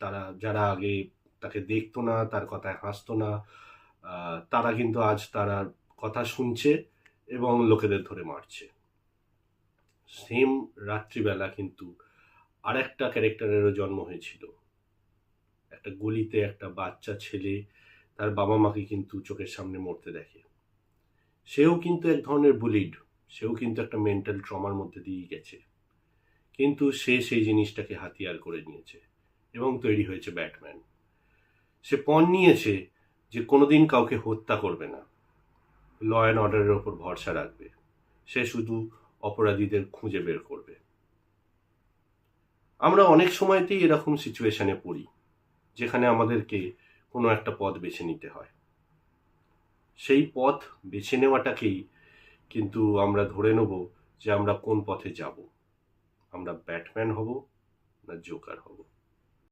তারা যারা আগে তাকে দেখতো না, তার কথায় হাসতো না, তারা কিন্তু আজ তার কথা শুনছে এবং লোকেদের ধরে মারছে। সেম রাত্রিবেলা কিন্তু আরেকটা ক্যারেক্টারেরও জন্ম হয়েছিল। একটা গলিতে একটা বাচ্চা ছেলে তার বাবা মাকে কিন্তু চোখের সামনে মরতে দেখে। সেও কিন্তু এক ধরনের বুলিড, সেও কিন্তু একটা মেন্টাল ট্রমার মধ্যে দিয়ে গেছে, কিন্তু সে সেই জিনিসটাকে হাতিয়ার করে নিয়েছে এবং তৈরি হয়েছে ব্যাটম্যান। সে পণ নিয়েছে যে কোনোদিন কাউকে হত্যা করবে না, ল অ্যান্ড অর্ডারের ওপর ভরসা রাখবে, সে শুধু অপরাধীদের খুঁজে বের করবে। আমরা অনেক সময়তেই এরকম সিচুয়েশনে পড়ি যেখানে আমাদেরকে কোনো একটা পথ বেছে নিতে হয়। সেই পথ বেছে নেওয়াটাকেই কিন্তু আমরা ধরে নেব যে আমরা কোন পথে যাব, আমরা ব্যাটম্যান হব না জোকার হব।